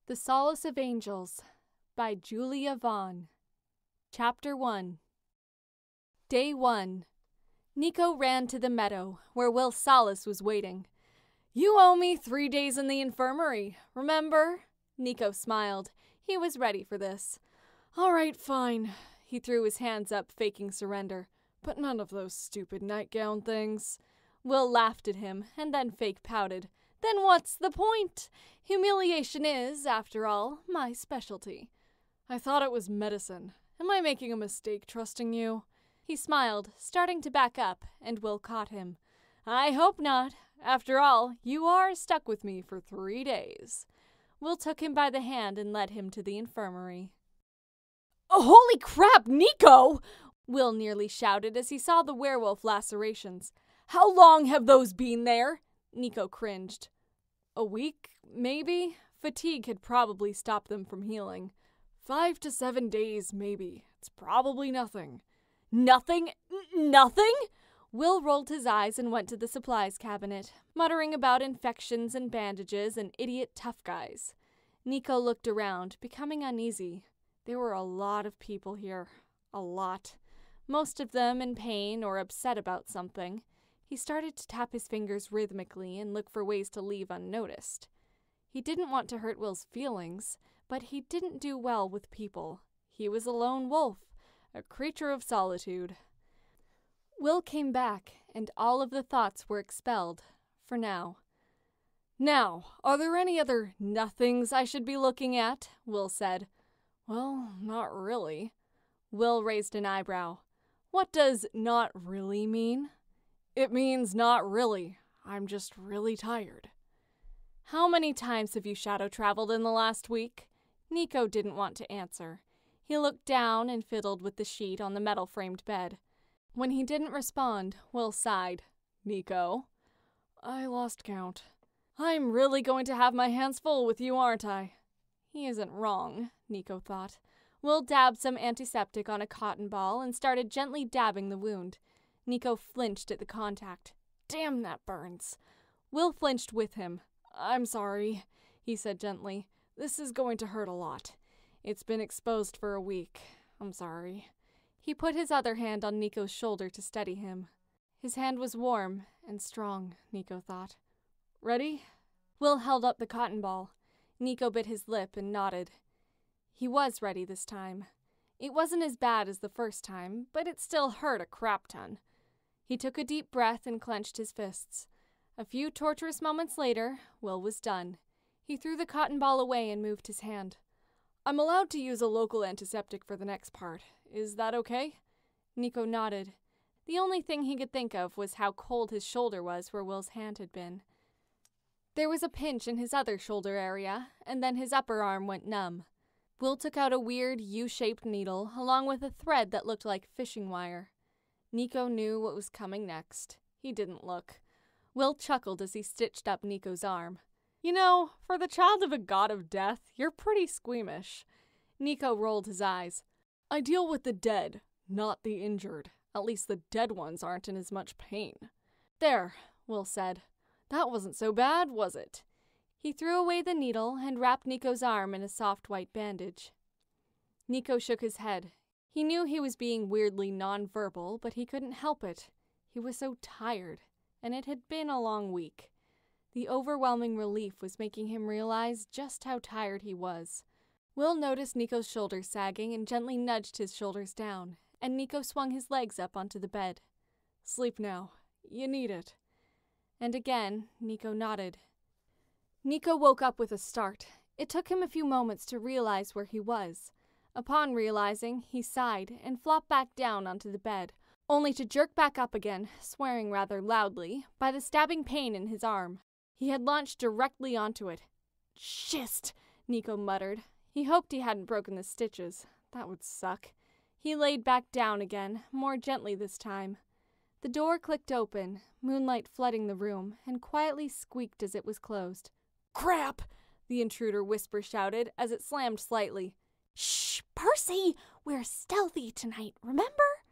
The Solace of Angels by Julia Vaughn. Chapter 1. Day 1. Nico ran to the meadow, where Will Solace was waiting. "You owe me 3 days in the infirmary, remember?" Nico smiled. He was ready for this. "All right, fine." He threw his hands up, faking surrender. "But none of those stupid nightgown things." Will laughed at him, and then fake pouted. "Then what's the point? Humiliation is, after all, my specialty." "I thought it was medicine. Am I making a mistake trusting you?" He smiled, starting to back up, and Will caught him. "I hope not. After all, you are stuck with me for 3 days." Will took him by the hand and led him to the infirmary. "Oh, holy crap, Nico!" Will nearly shouted as he saw the werewolf lacerations. "How long have those been there?" Nico cringed. "A week, maybe? Fatigue had probably stopped them from healing. 5 to 7 days, maybe. It's probably nothing." "Nothing? Nothing?" Will rolled his eyes and went to the supplies cabinet, muttering about infections and bandages and idiot tough guys. Nico looked around, becoming uneasy. There were a lot of people here. A lot. Most of them in pain or upset about something. He started to tap his fingers rhythmically and look for ways to leave unnoticed. He didn't want to hurt Will's feelings, but he didn't do well with people. He was a lone wolf, a creature of solitude. Will came back, and all of the thoughts were expelled, for now. "Now, are there any other nothings I should be looking at?" Will said. "Well, not really." Will raised an eyebrow. "What does not really mean?" "It means not really. I'm just really tired." "How many times have you shadow traveled in the last week?" Nico didn't want to answer. He looked down and fiddled with the sheet on the metal-framed bed. When he didn't respond, Will sighed. "Nico?" "I lost count." "I'm really going to have my hands full with you, aren't I?" He isn't wrong, Nico thought. Will dabbed some antiseptic on a cotton ball and started gently dabbing the wound. Nico flinched at the contact. "Damn, that burns." Will flinched with him. "I'm sorry," he said gently. "This is going to hurt a lot. It's been exposed for a week. I'm sorry." He put his other hand on Nico's shoulder to steady him. His hand was warm and strong, Nico thought. "Ready?" Will held up the cotton ball. Nico bit his lip and nodded. He was ready this time. It wasn't as bad as the first time, but it still hurt a crap ton. He took a deep breath and clenched his fists. A few torturous moments later, Will was done. He threw the cotton ball away and moved his hand. "I'm allowed to use a local antiseptic for the next part. Is that okay?" Nico nodded. The only thing he could think of was how cold his shoulder was where Will's hand had been. There was a pinch in his other shoulder area, and then his upper arm went numb. Will took out a weird U-shaped needle along with a thread that looked like fishing wire. Nico knew what was coming next. He didn't look. Will chuckled as he stitched up Nico's arm. "You know, for the child of a god of death, you're pretty squeamish." Nico rolled his eyes. "I deal with the dead, not the injured. At least the dead ones aren't in as much pain." "There," Will said. "That wasn't so bad, was it?" He threw away the needle and wrapped Nico's arm in a soft white bandage. Nico shook his head. He knew he was being weirdly nonverbal, but he couldn't help it. He was so tired, and it had been a long week. The overwhelming relief was making him realize just how tired he was. Will noticed Nico's shoulders sagging and gently nudged his shoulders down, and Nico swung his legs up onto the bed. "Sleep now. You need it." And again, Nico nodded. Nico woke up with a start. It took him a few moments to realize where he was. Upon realizing, he sighed and flopped back down onto the bed, only to jerk back up again, swearing rather loudly, by the stabbing pain in his arm. He had launched directly onto it. "Shist!" Nico muttered. He hoped he hadn't broken the stitches. That would suck. He laid back down again, more gently this time. The door clicked open, moonlight flooding the room, and quietly squeaked as it was closed. "Crap!" the intruder whisper shouted as it slammed slightly. "Shh, Percy! We're stealthy tonight, remember?"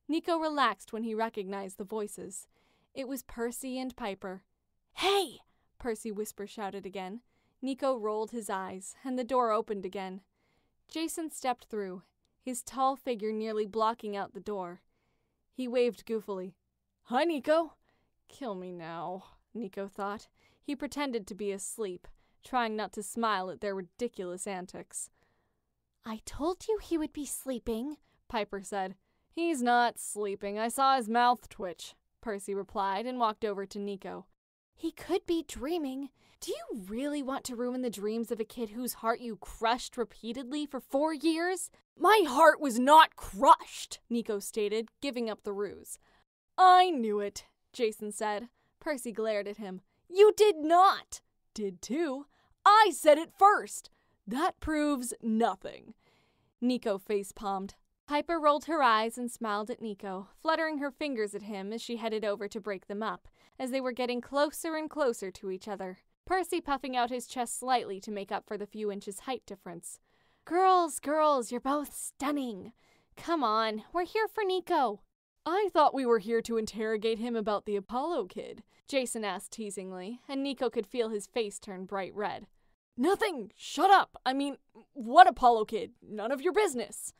Nico relaxed when he recognized the voices. It was Percy and Piper. "Hey!" Percy whisper shouted again. Nico rolled his eyes, and the door opened again. Jason stepped through, his tall figure nearly blocking out the door. He waved goofily. "Hi, Nico." "Kill me now," Nico thought. He pretended to be asleep, trying not to smile at their ridiculous antics. "I told you he would be sleeping," Piper said. "He's not sleeping. I saw his mouth twitch," Percy replied and walked over to Nico. "He could be dreaming. Do you really want to ruin the dreams of a kid whose heart you crushed repeatedly for 4 years? My heart was not crushed, Nico stated, giving up the ruse. I knew it, Jason said. Percy glared at him. You did not. Did too. I said it first. That proves nothing. Nico face-palmed. Piper rolled her eyes and smiled at Nico, fluttering her fingers at him as she headed over to break them up, as they were getting closer and closer to each other. Percy puffing out his chest slightly to make up for the few inches height difference. Girls, you're both stunning. Come on, we're here for Nico. I thought we were here to interrogate him about the Apollo kid, Jason asked teasingly, and Nico could feel his face turn bright red. Nothing! Shut up! I mean, what Apollo kid? None of your business.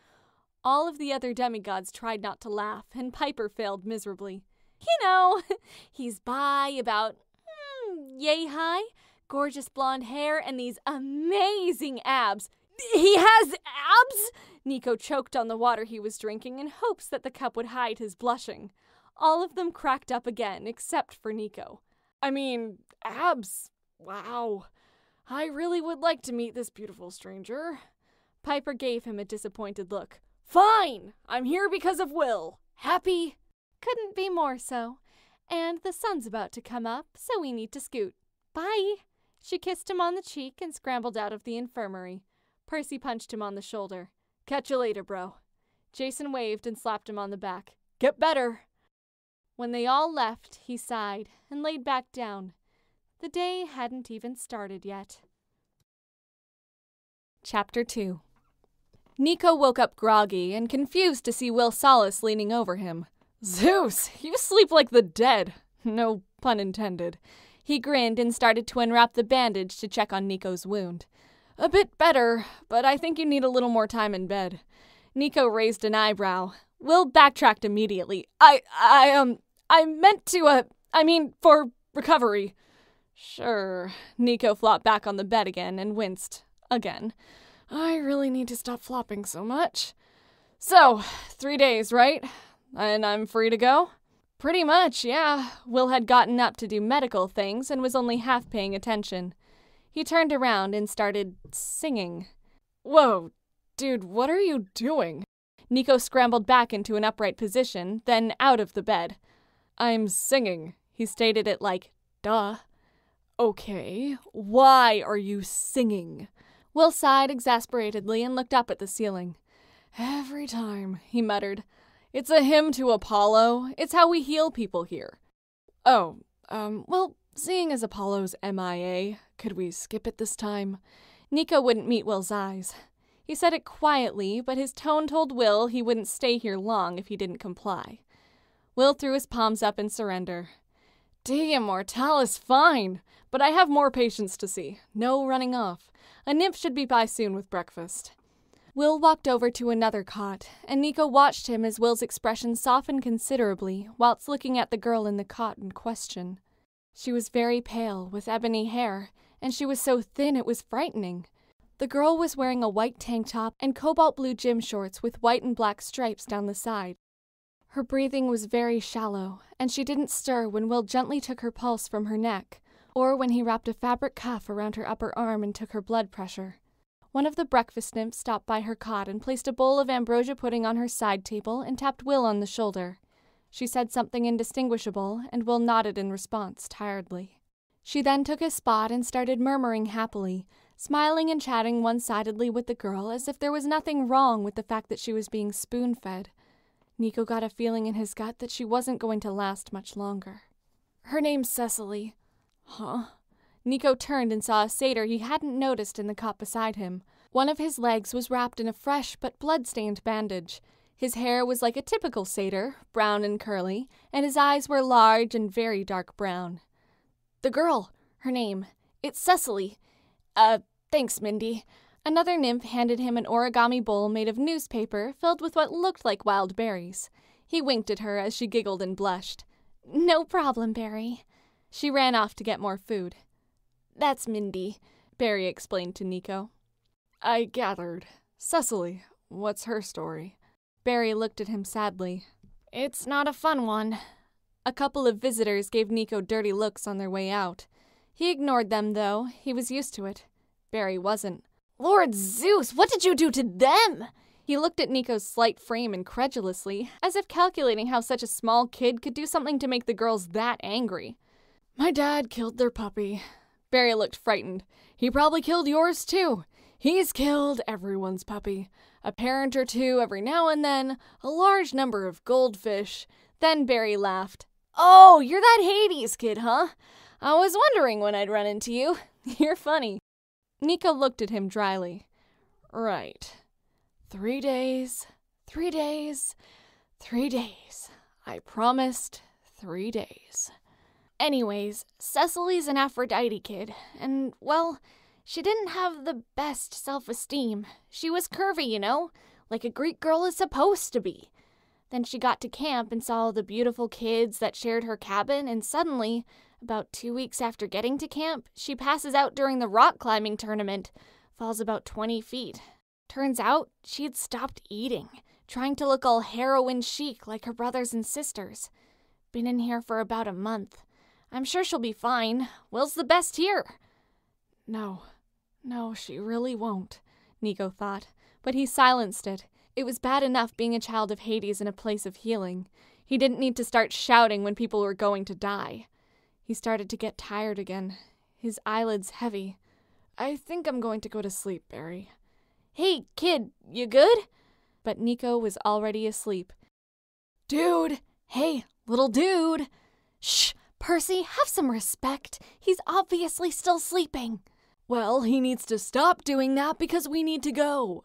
All of the other demigods tried not to laugh, and Piper failed miserably. You know, he's bi about yay high, gorgeous blonde hair, and these amazing abs. He has abs? Nico choked on the water he was drinking in hopes that the cup would hide his blushing. All of them cracked up again, except for Nico. I mean, abs. Wow. I really would like to meet this beautiful stranger. Piper gave him a disappointed look. Fine! I'm here because of Will. Happy? Couldn't be more so. And the sun's about to come up, so we need to scoot. Bye! She kissed him on the cheek and scrambled out of the infirmary. Percy punched him on the shoulder. Catch you later, bro. Jason waved and slapped him on the back. Get better! When they all left, he sighed and laid back down. The day hadn't even started yet. Chapter 2. Nico woke up groggy and confused to see Will Solace leaning over him. Zeus, you sleep like the dead. No pun intended. He grinned and started to unwrap the bandage to check on Nico's wound. A bit better, but I think you need a little more time in bed. Nico raised an eyebrow. Will backtracked immediately. I meant to, for recovery. Sure. Nico flopped back on the bed again and winced. Again. I really need to stop flopping so much. So, 3 days, right? And I'm free to go? Pretty much, yeah. Will had gotten up to do medical things and was only half paying attention. He turned around and started singing. Whoa, dude, what are you doing? Nico scrambled back into an upright position, then out of the bed. I'm singing. He stated it like, duh. Okay, why are you singing? Will sighed exasperatedly and looked up at the ceiling. Every time, he muttered. It's a hymn to Apollo. It's how we heal people here. Oh, well, seeing as Apollo's MIA, could we skip it this time? Nico wouldn't meet Will's eyes. He said it quietly, but his tone told Will he wouldn't stay here long if he didn't comply. Will threw his palms up in surrender. De Immortalis, fine, but I have more patients to see. No running off. A nymph should be by soon with breakfast. Will walked over to another cot, and Nico watched him as Will's expression softened considerably whilst looking at the girl in the cot in question. She was very pale, with ebony hair, and she was so thin it was frightening. The girl was wearing a white tank top and cobalt blue gym shorts with white and black stripes down the side. Her breathing was very shallow, and she didn't stir when Will gently took her pulse from her neck, or when he wrapped a fabric cuff around her upper arm and took her blood pressure. One of the breakfast nymphs stopped by her cot and placed a bowl of ambrosia pudding on her side table and tapped Will on the shoulder. She said something indistinguishable, and Will nodded in response, tiredly. She then took his spot and started murmuring happily, smiling and chatting one-sidedly with the girl as if there was nothing wrong with the fact that she was being spoon-fed. Nico got a feeling in his gut that she wasn't going to last much longer. Her name's Cecily. Huh? Nico turned and saw a satyr he hadn't noticed in the cot beside him. One of his legs was wrapped in a fresh but blood-stained bandage. His hair was like a typical satyr, brown and curly, and his eyes were large and very dark brown. The girl, her name, it's Cecily, Thanks, Mindy. Another nymph handed him an origami bowl made of newspaper filled with what looked like wild berries. He winked at her as she giggled and blushed. No problem, Barry. She ran off to get more food. That's Mindy, Barry explained to Nico. I gathered. Cecily, what's her story? Barry looked at him sadly. It's not a fun one. A couple of visitors gave Nico dirty looks on their way out. He ignored them, though. He was used to it. Barry wasn't. Lord Zeus, what did you do to them? He looked at Nico's slight frame incredulously, as if calculating how such a small kid could do something to make the girls that angry. My dad killed their puppy. Barry looked frightened. He probably killed yours, too. He's killed everyone's puppy. A parent or two every now and then, a large number of goldfish. Then Barry laughed. Oh, you're that Hades kid, huh? I was wondering when I'd run into you. You're funny. Nico looked at him dryly. Right. 3 days, 3 days, 3 days. I promised 3 days. Anyways, Cecily's an Aphrodite kid, and, well, she didn't have the best self-esteem. She was curvy, you know, like a Greek girl is supposed to be. Then she got to camp and saw all the beautiful kids that shared her cabin, and suddenly, about 2 weeks after getting to camp, she passes out during the rock climbing tournament, falls about 20 feet. Turns out, she had stopped eating, trying to look all heroine chic like her brothers and sisters. Been in here for about a month. I'm sure she'll be fine. Will's the best here. No, she really won't, Nico thought, but he silenced it. It was bad enough being a child of Hades in a place of healing. He didn't need to start shouting when people were going to die. He started to get tired again, his eyelids heavy. I think I'm going to go to sleep, Barry. Hey, kid, you good? But Nico was already asleep. Dude! Hey, little dude! Shh! Percy, have some respect. He's obviously still sleeping. Well, he needs to stop doing that because we need to go.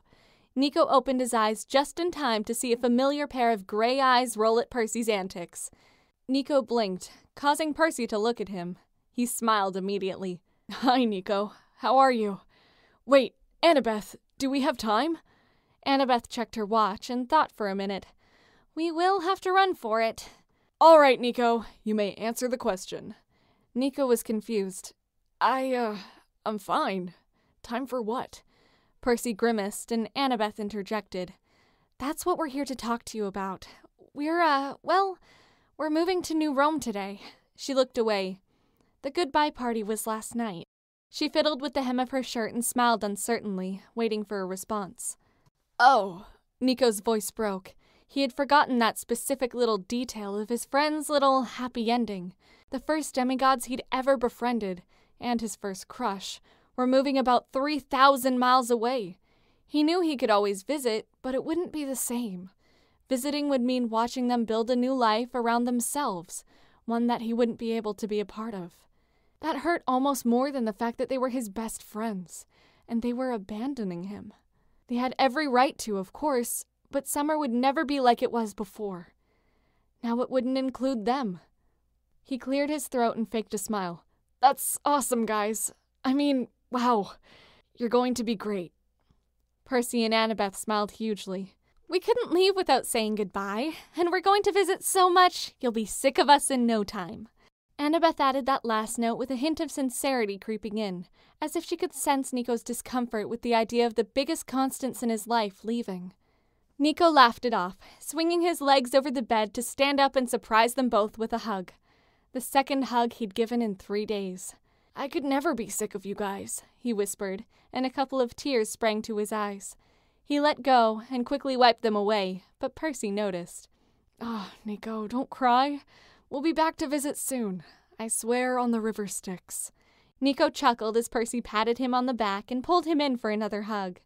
Nico opened his eyes just in time to see a familiar pair of gray eyes roll at Percy's antics. Nico blinked, causing Percy to look at him. He smiled immediately. Hi, Nico. How are you? Wait, Annabeth, do we have time? Annabeth checked her watch and thought for a minute. We will have to run for it. All right, Nico, you may answer the question. Nico was confused. I'm fine. Time for what? Percy grimaced and Annabeth interjected. That's what we're here to talk to you about. We're moving to New Rome today. She looked away. The goodbye party was last night. She fiddled with the hem of her shirt and smiled uncertainly, waiting for a response. Oh, Nico's voice broke. He had forgotten that specific little detail of his friend's little happy ending. The first demigods he'd ever befriended, and his first crush, were moving about 3,000 miles away. He knew he could always visit, but it wouldn't be the same. Visiting would mean watching them build a new life around themselves, one that he wouldn't be able to be a part of. That hurt almost more than the fact that they were his best friends, and they were abandoning him. They had every right to, of course, but summer would never be like it was before. Now it wouldn't include them. He cleared his throat and faked a smile. That's awesome, guys. I mean, wow. You're going to be great. Percy and Annabeth smiled hugely. We couldn't leave without saying goodbye, and we're going to visit so much you'll be sick of us in no time. Annabeth added that last note with a hint of sincerity creeping in, as if she could sense Nico's discomfort with the idea of the biggest constants in his life leaving. Nico laughed it off, swinging his legs over the bed to stand up and surprise them both with a hug. The second hug he'd given in 3 days. I could never be sick of you guys, he whispered, and a couple of tears sprang to his eyes. He let go and quickly wiped them away, but Percy noticed. Nico, don't cry. We'll be back to visit soon. I swear on the river Styx. Nico chuckled as Percy patted him on the back and pulled him in for another hug.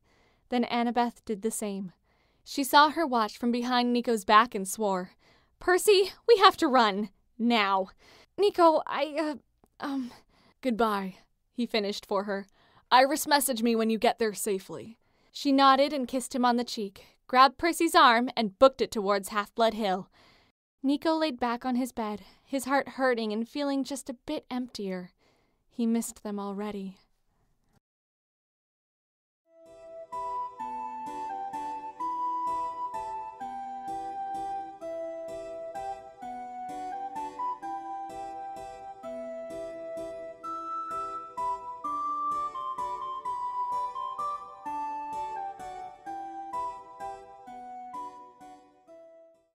Then Annabeth did the same. She saw her watch from behind Nico's back and swore. Percy, we have to run. Now. Nico, Goodbye, he finished for her. Iris, message me when you get there safely. She nodded and kissed him on the cheek, grabbed Percy's arm, and booked it towards Half-Blood Hill. Nico laid back on his bed, his heart hurting and feeling just a bit emptier. He missed them already.